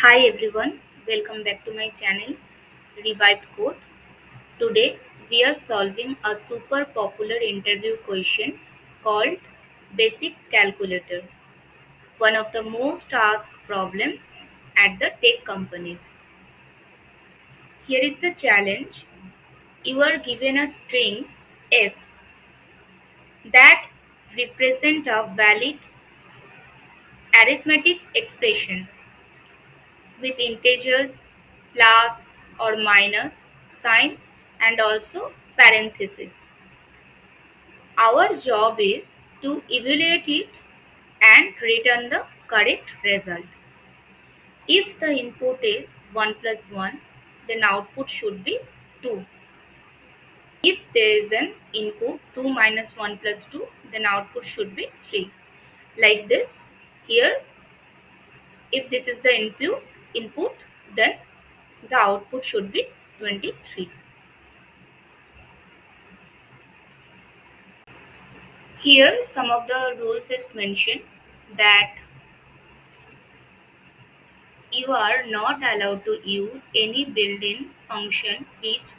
Hi everyone, welcome back to my channel Revived Code. Today we are solving a super popular interview question called Basic Calculator, one of the most asked problem at the tech companies. Here is the challenge. You are given a string S that represent a valid arithmetic expression with integers, plus or minus sign and also parenthesis. Our job is to evaluate it and return the correct result. If the input is 1 plus 1, then output should be 2. If there is an input 2 minus 1 plus 2, then output should be 3. Like this, here, if this is the input, then the output should be 23. Here, some of the rules is mentioned that you are not allowed to use any built-in function which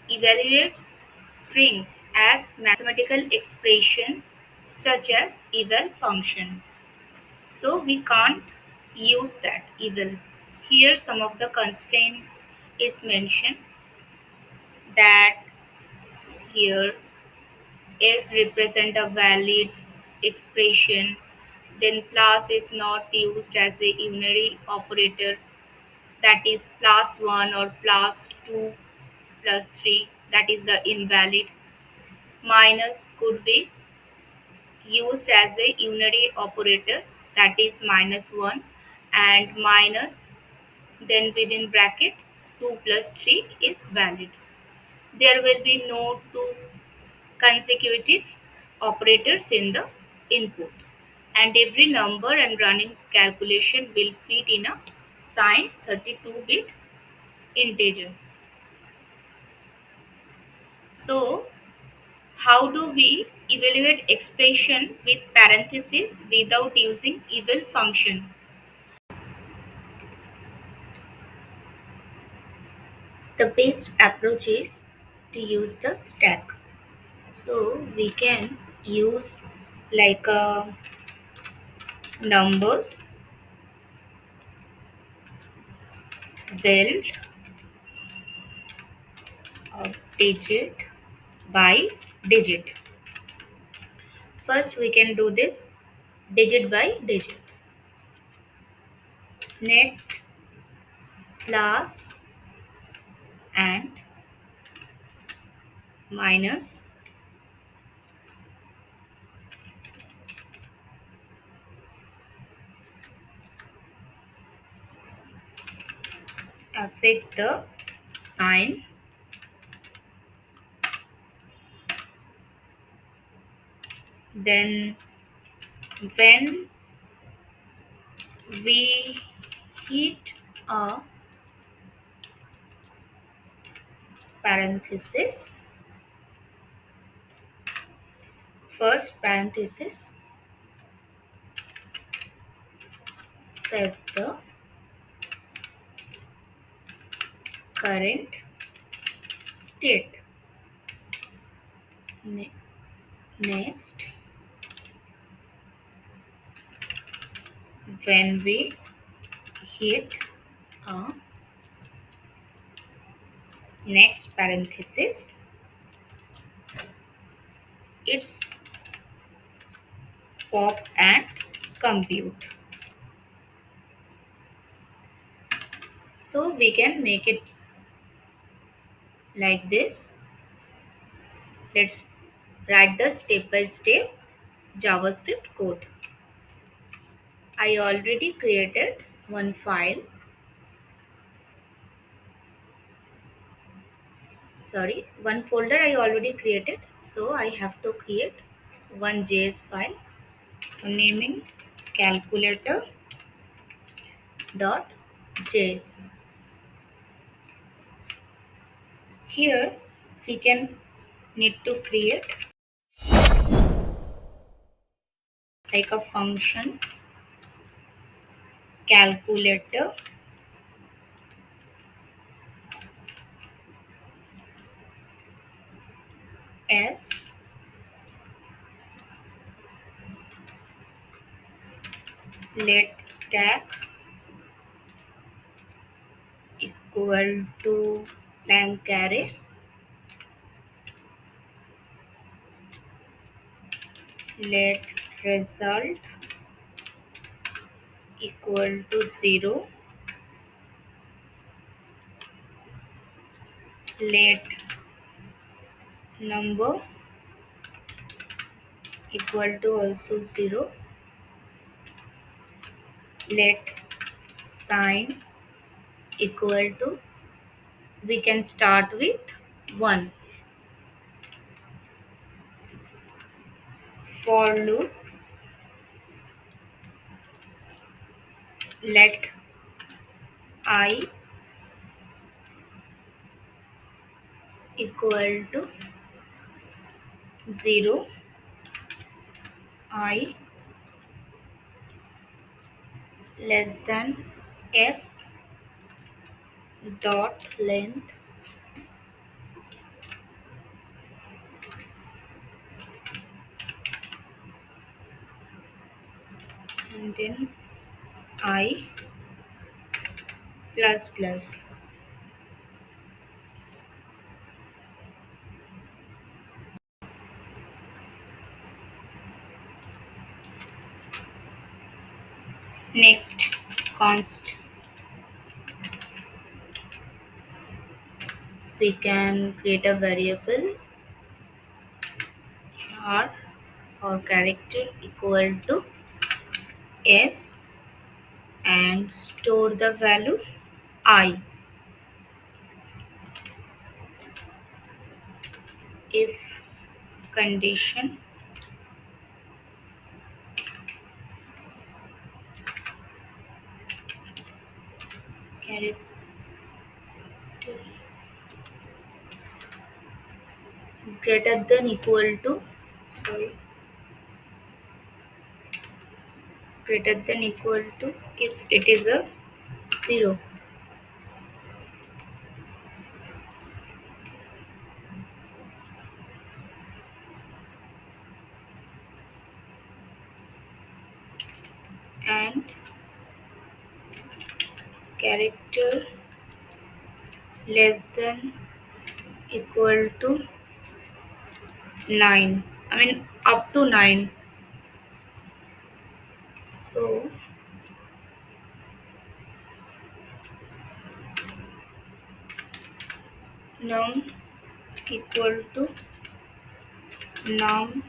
evaluates strings as mathematical expression such as eval function. So we can't use that eval. Here, some of the constraint is mentioned that here S represent a valid expression, then plus is not used as a unary operator, that is plus 1 or plus 2 plus 3, that is the invalid. Minus could be used as a unary operator, that is minus 1, and minus, then within bracket 2 plus 3 is valid. There will be no two consecutive operators in the input, and every number and running calculation will fit in a signed 32-bit integer. So how do we evaluate expression with parentheses without using eval function? The best approach is to use the stack. So we can use like numbers build digit by digit. First we can do this digit by digit. Next plus and minus affect the sign. Then when we hit a parenthesis, first parenthesis, save the current state. Next, when we hit a next parenthesis, it's pop and compute. So we can make it like this. Let's write the step by step JavaScript code. I already created one file, one folder I already created. So I have to create one JS file. So naming calculator.js. Here we can need to create like a function calculator S, let stack equal to blank array, let result equal to 0, let number equal to also 0, let sign equal to, we can start with 1. For loop, let I equal to 0, I less than s dot length, and then I plus plus. Next, const, we can create a variable char or character equal to s and store the value I. If condition character greater than equal to, sorry, greater than equal to, if it is a 0, and character less than equal to 9, I mean up to 9. So num equal to num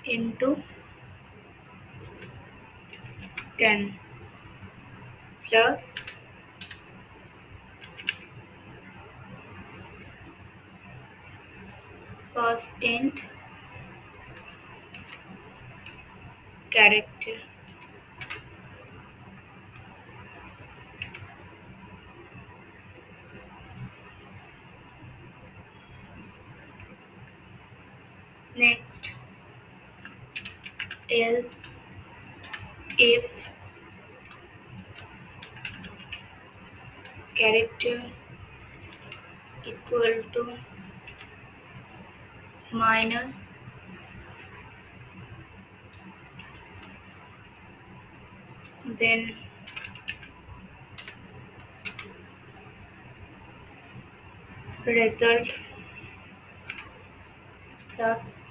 into 10 plus pass int character. Next, else if character equal to minus, then result plus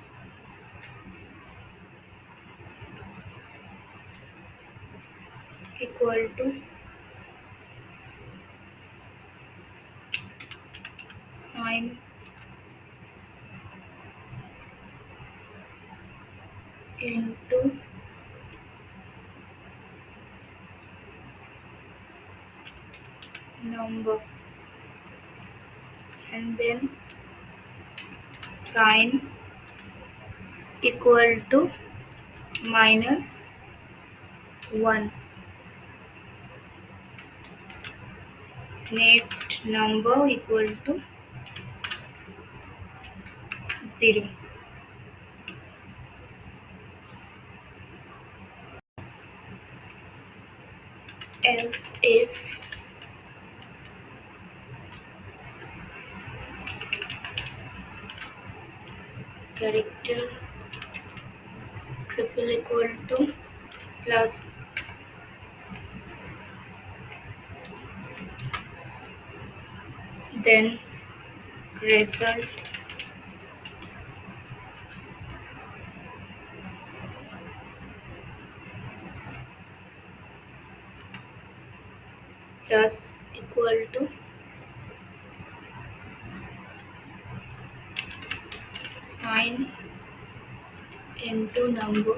equal to sign into number, and then sign equal to minus 1. Next, number equal to 0. Else if character triple equal to plus then result plus equal to sign into number,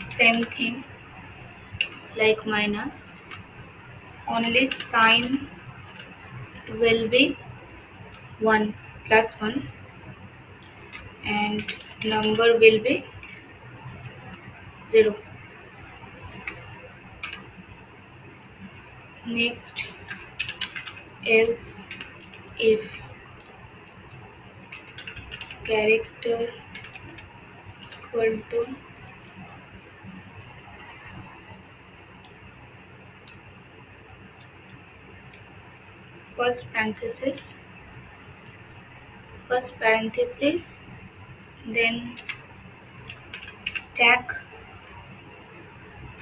same thing like minus, only sign will be 1 plus 1 and number will be 0. Next, else if character equal to first parenthesis, then stack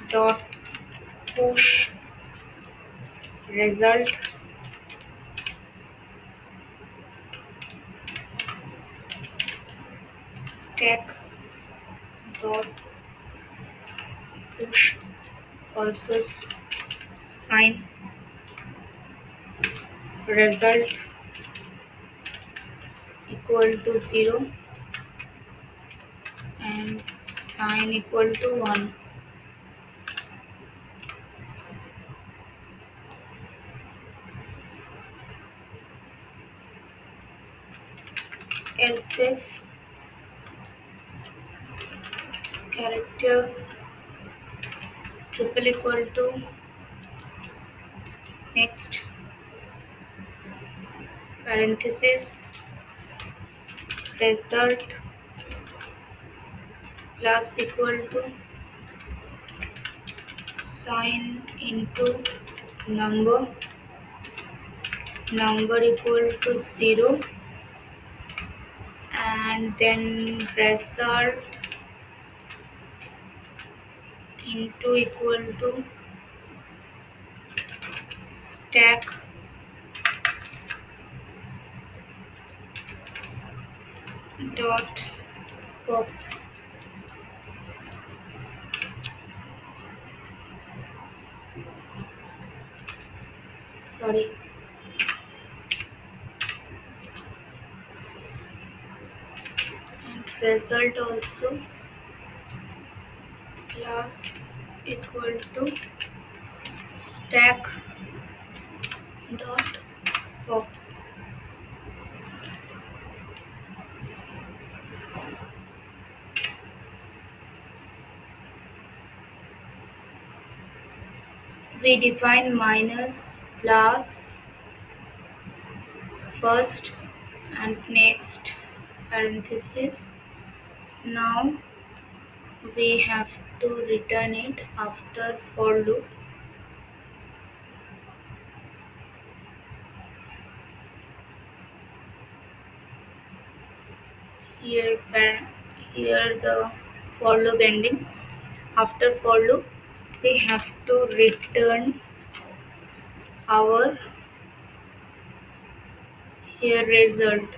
dot push result stack dot push also sign result equal to 0 and sign equal to 1. Else if character triple equal to next parenthesis result plus equal to sign into number, number equal to 0 and then result into equal to stack dot pop, sorry, and result also plus equal to stack dot pop. We define minus plus first and next parenthesis. Now we have to return it after for loop. Here, here the for loop ending. After for loop, we have to return our here result.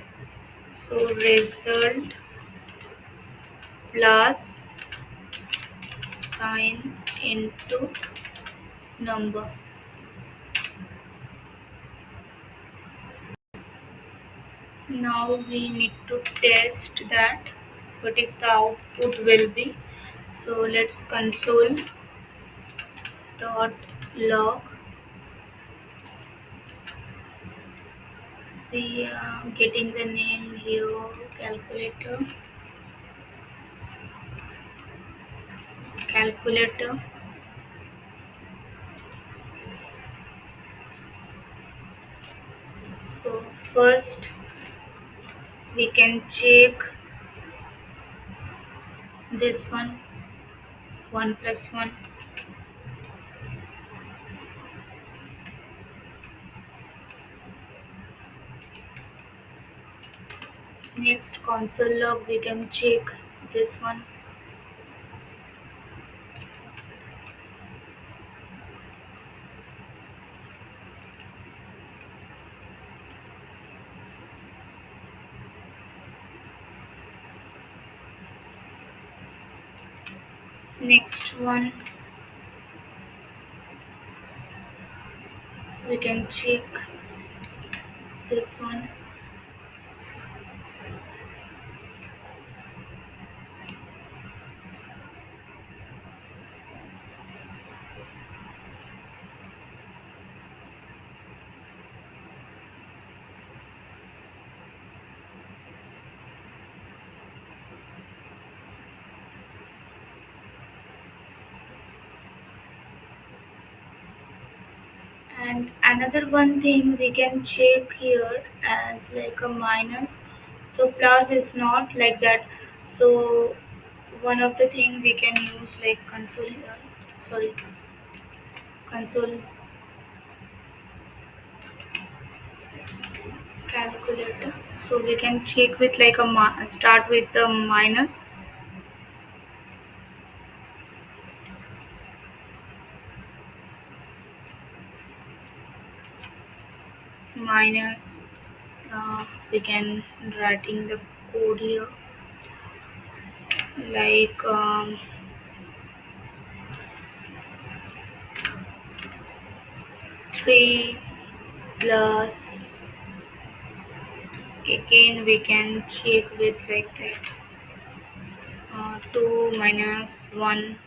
So result plus sign into number. Now we need to test that what is the output will be. So let's console dot log. We are getting the name here calculator. So first we can check this one 1 plus 1. Next console log we can check this one. Next one we can check this one. And another one thing we can check here as like a minus. So plus is not like that. So one of the thing we can use like console here. Sorry, console calculator. So we can check with like a start with the minus, minus. We can writing the code here like 3 plus, again we can check with like that 2 minus 1,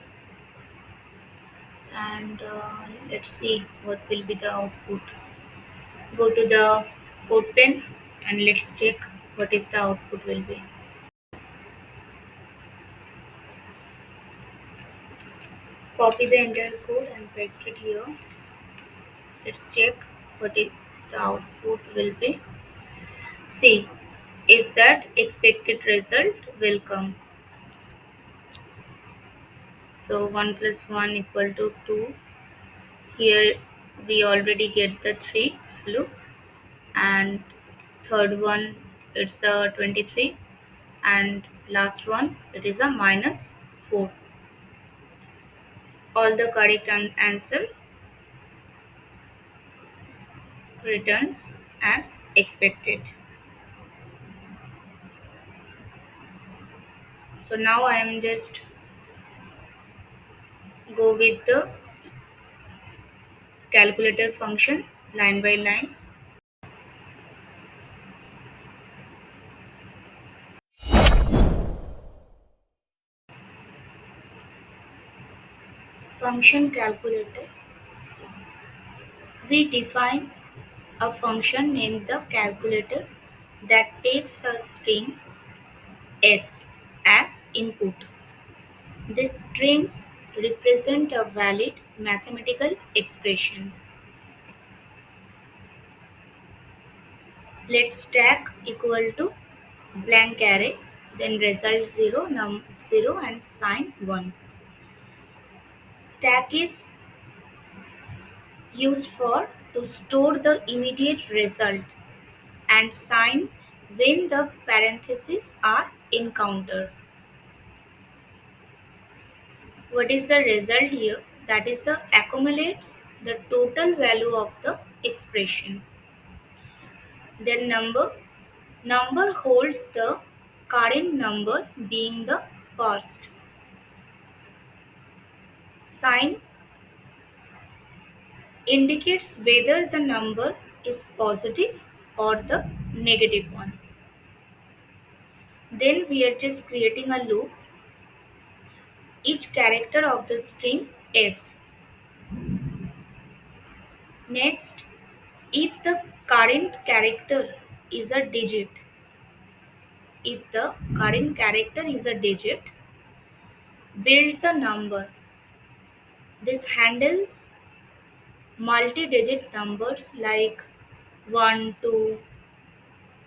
and let's see what will be the output. Go to the code pen and let's check what is the output will be. Copy the entire code and paste it here. Let's check what is the output will be. See, is that expected result will come. So 1 plus 1 equal to 2. Here we already get the 3 value, and third one it's a 23, and last one it is a minus 4. All the correct answer returns as expected. So now I am just go with the calculator function line by line. Function calculator, we define a function named the calculator that takes a string s as input. These strings represent a valid mathematical expression. Let stack equal to blank array, then result 0, num 0 and sign 1. Stack is used for to store the immediate result, and sign when the parentheses are encountered. What is the result here? That is the accumulates the total value of the expression. Then number holds the current number being the past. Sign indicates whether the number is positive or the negative one. Then we are just creating a loop. Each character of the string s. Next, if the current character is a digit, if the current character is a digit, build the number. This handles multi-digit numbers like 1, 2,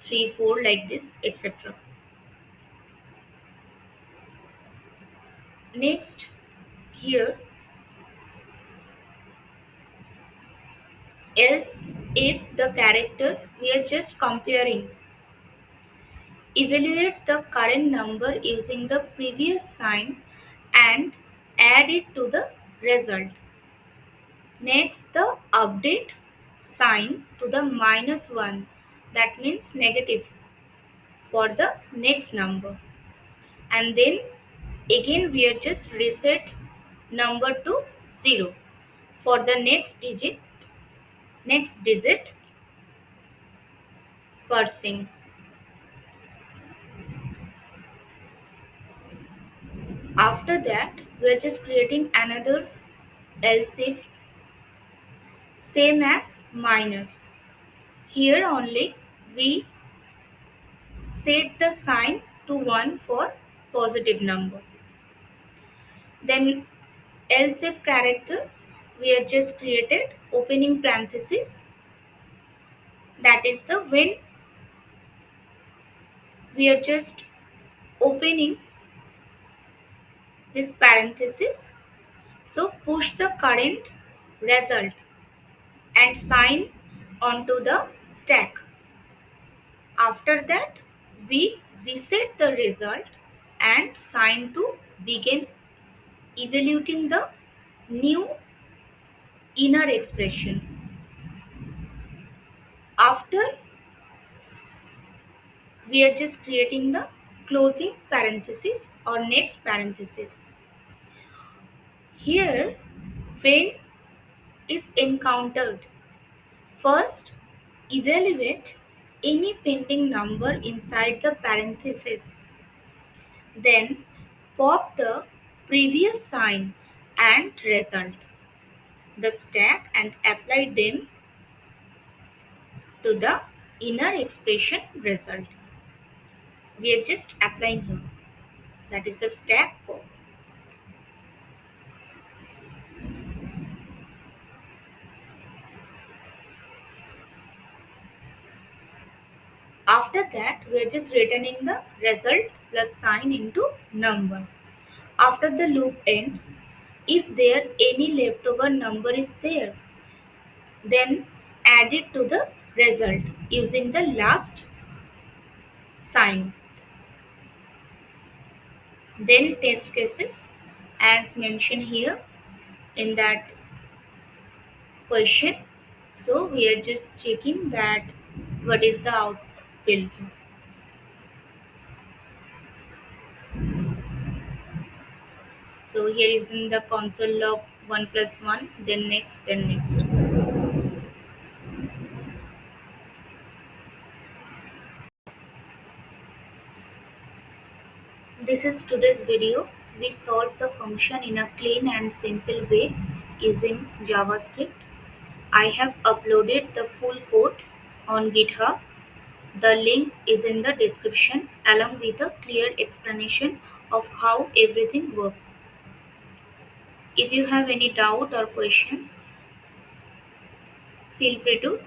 3, 4, like this, etc. Next, here, else if the character, we are just comparing Evaluate the current number using the previous sign and add it to the result. Next, the update sign to the -1, that means negative, for the next number. And then again we are just reset number to 0 for the next digit parsing. After that we are just creating another else if, same as minus. Here only we set the sign to 1 for positive number. Then else if character, we have just created opening parenthesis, that is the when we are just opening this parenthesis. So push the current result and sign onto the stack. After that we reset the result and sign to begin evaluating the new inner expression. After we are just creating the closing parenthesis or next parenthesis. Here when is encountered, first evaluate any pending number inside the parenthesis, then pop the previous sign and result, the stack, and apply them to the inner expression result. We are just applying here, that is the stack pop. After that we are just returning the result plus sign into number. After the loop ends, if there any leftover number is there, then add it to the result using the last sign. Then test cases, as mentioned here in that question. So we are just checking that what is the output will be. So here is in the console log 1 plus 1, then next, then next. This is today's video. We solved the function in a clean and simple way using JavaScript. I have uploaded the full code on GitHub. The link is in the description along with a clear explanation of how everything works. If you have any doubt or questions, feel free to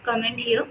comment here.